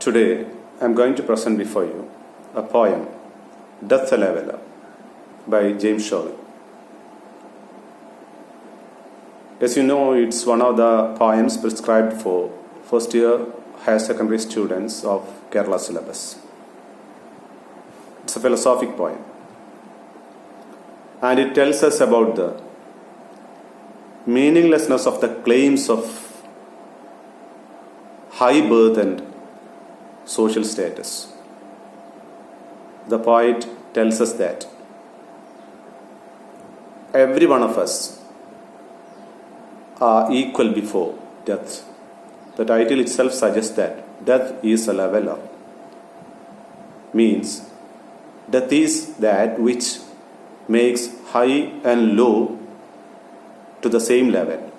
Today, I am going to present before you a poem, Death a Leveler, by James Shirley. As you know, it's one of the poems prescribed for first year higher secondary students of Kerala syllabus. It's a philosophic poem, and it tells us about the meaninglessness of the claims of high birth and social status. The poet tells us that every one of us are equal before death. The title itself suggests that death is a leveler. Means death is that which makes high and low to the same level.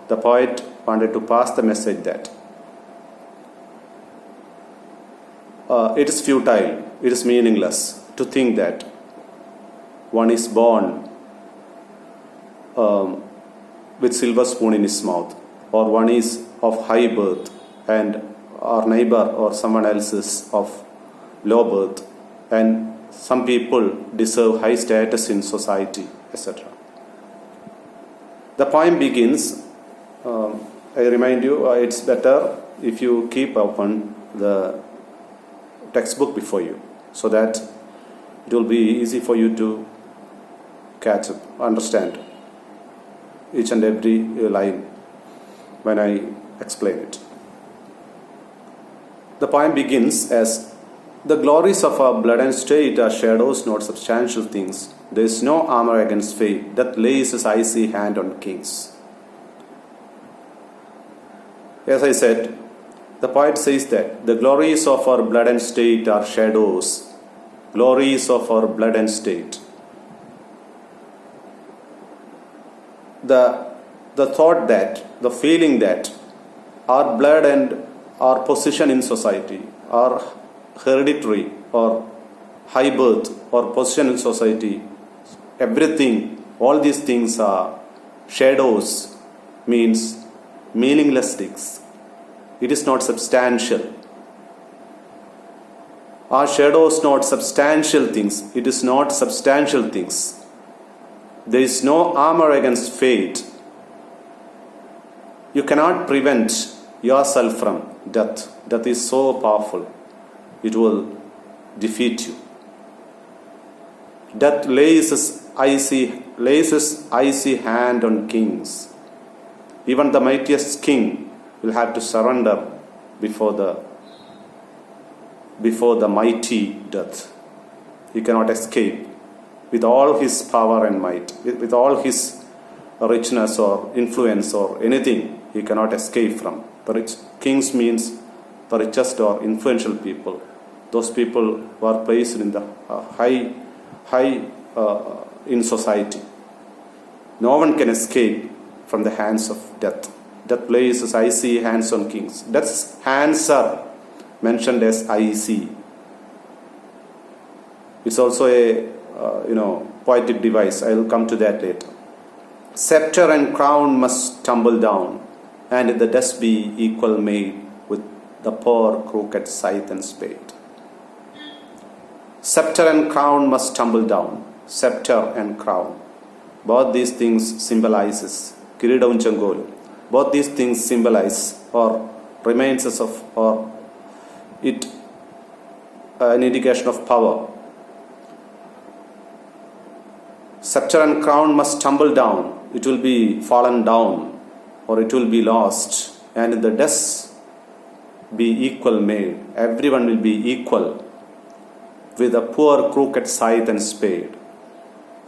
The poet wanted to pass the message that it is futile, it is meaningless to think that one is born with silver spoon in his mouth, or one is of high birth and our neighbor or someone else is of low birth, and some people deserve high status in society, etc. The poem begins, I remind you, it's better if you keep open the textbook before you, so that it will be easy for you to catch up, understand each and every line when I explain it. The poem begins as, "The glories of our blood and state are shadows, not substantial things. There is no armor against fate that lays his icy hand on kings." As I said, the poet says that the glories of our blood and state are shadows, glories of our blood and state. The thought that, the feeling that our blood and our position in society, our hereditary or high birth or position in society, everything, all these things are shadows, means meaningless things. It is not substantial. Our shadows not substantial things. It is not substantial things. There is no armor against fate. You cannot prevent yourself from death. Death is so powerful. It will defeat you. Death lays his icy hand on kings. Even the mightiest king will have to surrender before the mighty death. He cannot escape. With all his power and might, with all his richness or influence or anything, he cannot escape from. The rich kings means the richest or influential people. Those people who are placed in the high in society. No one can escape from the hands of death. Death lays his icy hands on kings. Death's hands are mentioned as icy. It's also a poetic device. I will come to that later. Scepter and crown must tumble down, and the dust be equal made with the poor crooked scythe and spade. Scepter and crown must tumble down. Scepter and crown. Both these things symbolizes Kiridavum Chengolum. Both these things symbolize or reminds us of, or it an indication of power. Scepter and crown must tumble down. It will be fallen down, or it will be lost, and in the dust be equal made. Everyone will be equal with the poor crooked scythe and spade,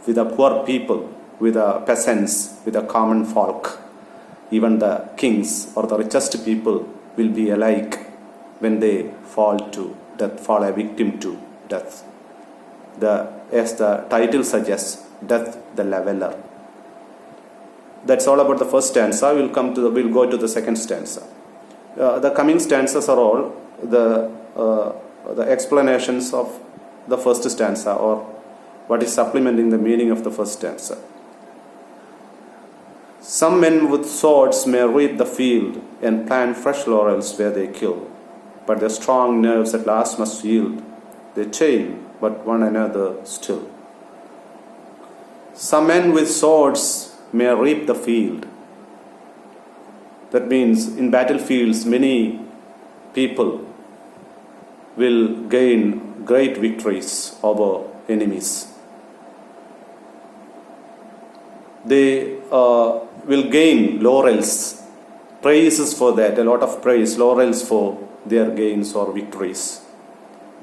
with the poor people, with the peasants, with the common folk. Even the kings or the richest people will be alike when they fall a victim to death. As the title suggests, death the leveler. That's all about the first stanza. We'll go to the second stanza. The coming stanzas are all the explanations of the first stanza, or what is supplementing the meaning of the first stanza. Some men with swords may reap the field and plant fresh laurels where they kill. but their strong nerves at last must yield. They chain, but one another still. Some men with swords may reap the field. That means in battlefields, many people will gain great victories over enemies. They will gain laurels, praises for that, a lot of praise, laurels for their gains or victories.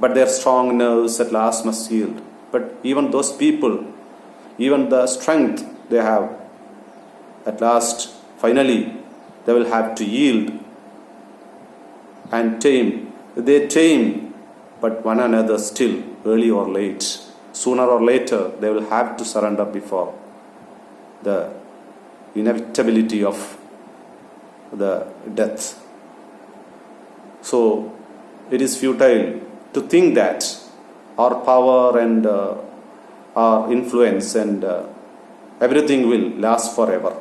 But their strong nerves at last must yield. But even those people, even the strength they have, at last, finally, they will have to yield and tame. They tame, but one another still, early or late. Sooner or later, they will have to surrender before the inevitability of the death. So, it is futile to think that our power and our influence and everything will last forever.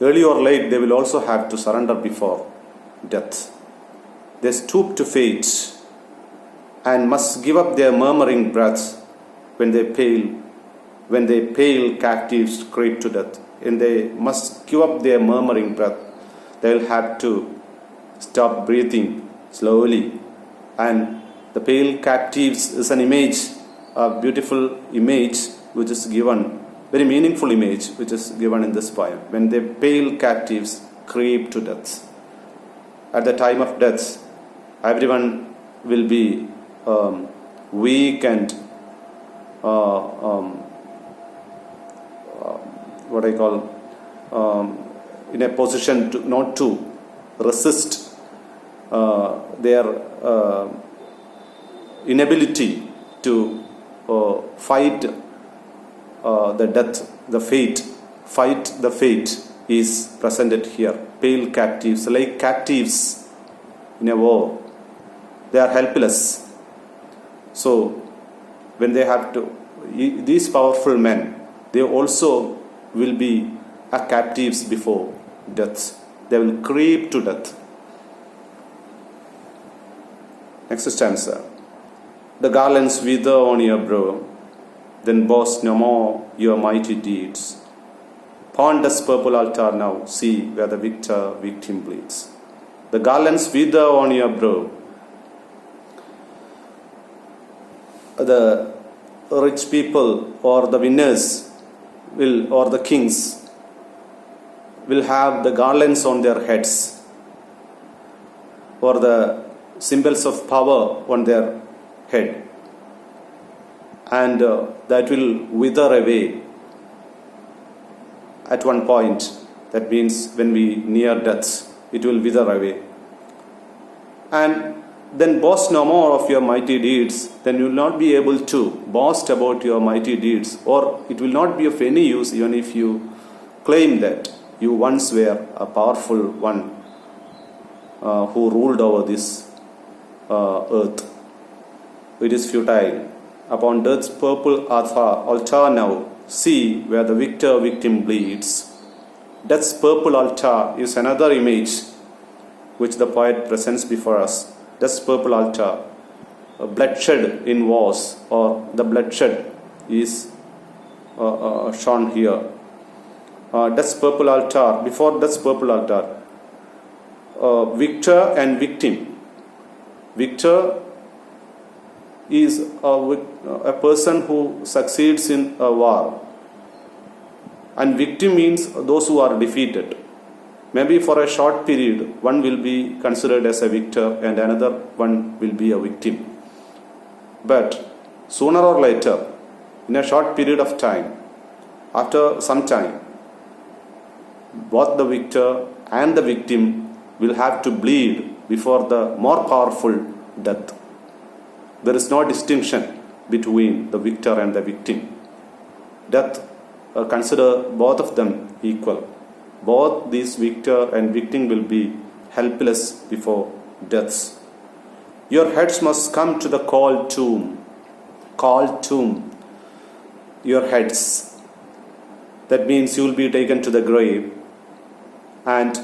Early or late, they will also have to surrender before death. They stoop to fate and must give up their murmuring breath when they pale captives creep to death. And they must give up their murmuring breath. They will have to stop breathing slowly. And the pale captives is an image, a beautiful image which is given, very meaningful image which is given in this poem. When the pale captives creep to death. At the time of death, everyone will be weak and in a position to not to resist their inability to fight the death, the fate. Fight the fate is presented here. Pale captives, like captives in a war. They are helpless. So, when they have to, these powerful men, they also will be captives before death. They will creep to death. Next stanza. The garlands wither on your brow, then boast no more your mighty deeds. Pond this purple altar now, see where the victim bleeds. The garlands wither on your brow. The rich people or the winners will, or the kings will have the garlands on their heads, or the symbols of power on their head, and that will wither away at one point. That means when we near death, it will wither away. And then boast no more of your mighty deeds. Then you will not be able to boast about your mighty deeds, or it will not be of any use even if you claim that you once were a powerful one who ruled over this earth. It is futile. Upon death's purple altar now, see where the victim bleeds. Death's purple altar is another image which the poet presents before us. Death's purple altar, bloodshed in wars, or the bloodshed is shown here. Death's purple altar, before death's purple altar, victor and victim. Victor is a person who succeeds in a war, and victim means those who are defeated. Maybe for a short period, one will be considered as a victor and another one will be a victim. But sooner or later, in a short period of time, after some time, both the victor and the victim will have to bleed before the more powerful death. There is no distinction between the victor and the victim. Death, consider both of them equal. Both these victor and victim will be helpless before death. Your heads must come to the cold tomb. Cold tomb. Your heads. That means you will be taken to the grave, and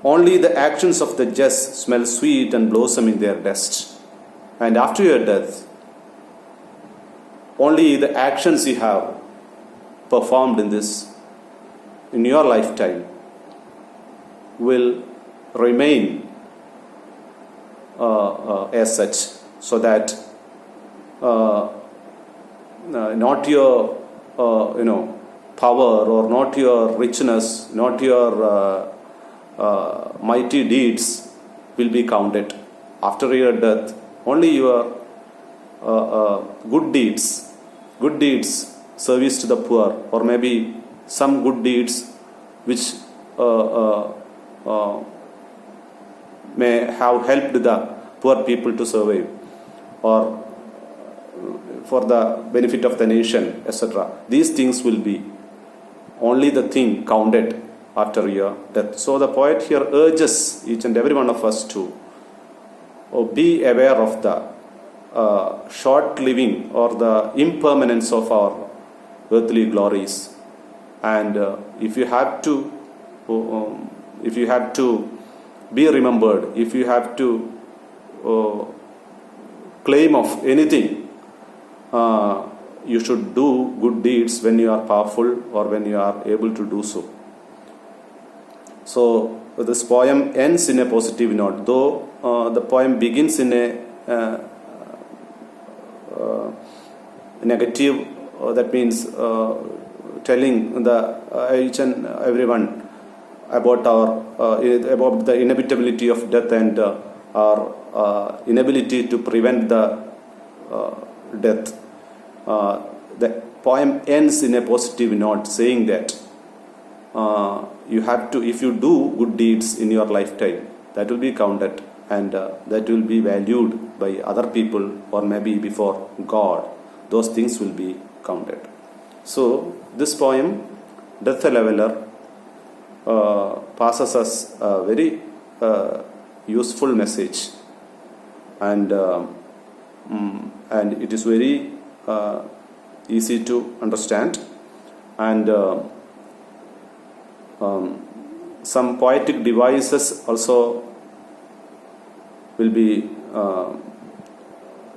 Only the actions of the just smell sweet and blossom in their dust. And after your death, only the actions you have performed in your lifetime, will remain as such, so that not your power, or not your richness, not your mighty deeds will be counted. After your death, only your good deeds, service to the poor, or maybe some good deeds which may have helped the poor people to survive, or for the benefit of the nation, etc. These things will be only the thing counted after your death. So the poet here urges each and every one of us to be aware of the short living, or the impermanence of our earthly glories. And if you have to be remembered, if you have to claim of anything, you should do good deeds when you are powerful, or when you are able to do so. So this poem ends in a positive note, though the poem begins in a negative, that means telling each and everyone about about the inevitability of death, and our inability to prevent the death. The poem ends in a positive note, saying that you have to, if you do good deeds in your lifetime, that will be counted, and that will be valued by other people, or maybe before God. Those things will be counted. So this poem, Death Leveler, passes us a very useful message, and it is very easy to understand, and some poetic devices also will be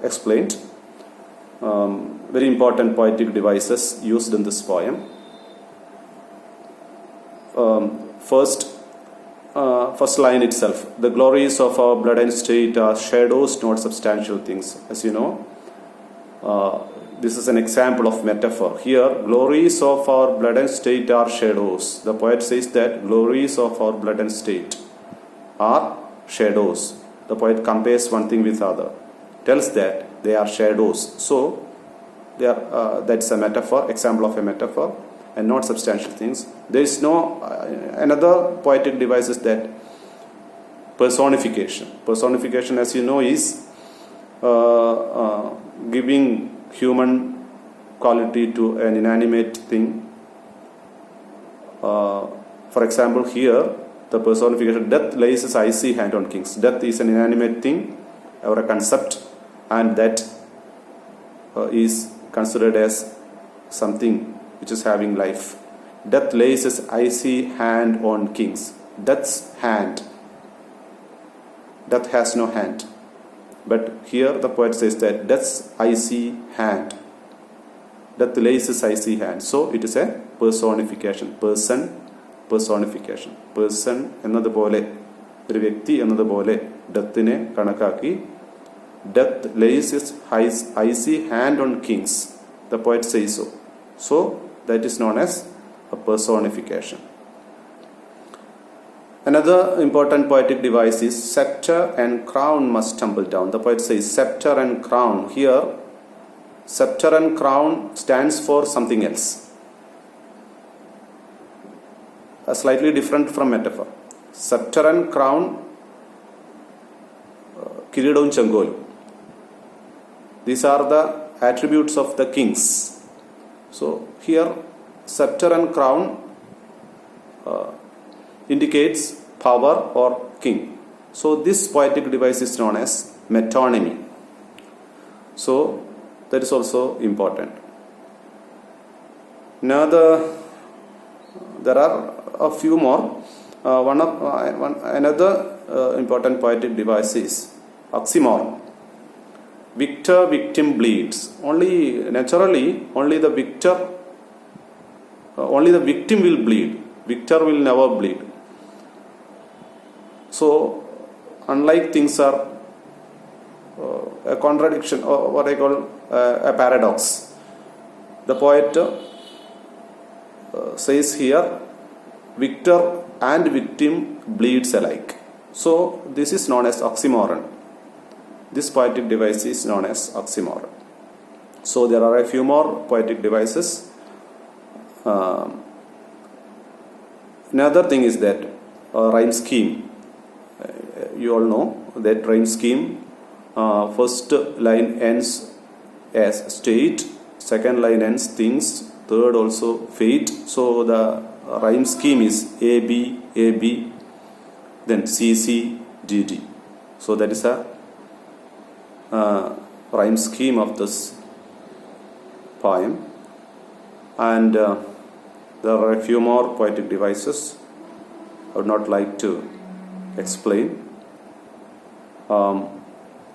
explained. Very important poetic devices used in this poem. First line itself: the glories of our blood and state are shadows, not substantial things. As you know, this is an example of metaphor. Here, glories of our blood and state are shadows. The poet says that glories of our blood and state are shadows. The poet compares one thing with other, tells that they are shadows. So they are, that's a metaphor, example of a metaphor, and not substantial things. There is no another poetic device is that personification. Personification, as you know, is giving human quality to an inanimate thing. For example, here the personification: death lays his icy hand on kings. Death is an inanimate thing or a concept, and that is considered as something which is having life. Death lays his icy hand on kings. Death's hand. Death has no hand. But here the poet says that death's icy hand. Death lays his icy hand. So it is a personification. Personification. Person എന്നതുപോലെ, ഒരു വ്യക്തി എന്നതുപോലെ ഡെത്തിനെ കണക്കാക്കി, death lays his icy hand on kings. The poet says so. So that is known as a personification. Another important poetic device is scepter and crown must tumble down. The poet says scepter and crown. Here, scepter and crown stands for something else. Slightly different from metaphor. Scepter and crown, kiridavum chengolum. These are the attributes of the kings. So here, scepter and crown indicates power or king. So this poetic device is known as metonymy. So that is also important. Now there are a few more. Another important poetic device is oxymoron. Victor, victim bleeds. Naturally, only the victim will bleed. Victor will never bleed. So, unlike things are a contradiction, or what I call a paradox. The poet says here, victor and victim bleeds alike. So, this is known as oxymoron. This poetic device is known as oxymoron. So, there are a few more poetic devices. Another thing is that rhyme scheme. You all know that rhyme scheme. First line ends as state, second line ends things, third also fate. So the rhyme scheme is AB, AB, then CC, DD. So that is a rhyme scheme of this poem. And there are a few more poetic devices I would not like to explain.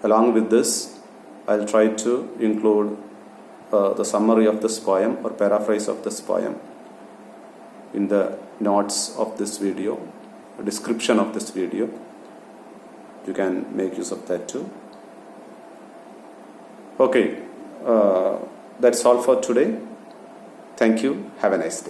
Along with this, I'll try to include the summary of this poem or paraphrase of this poem in the notes of this video, description of this video. You can make use of that too. Okay, that's all for today. Thank you. Have a nice day.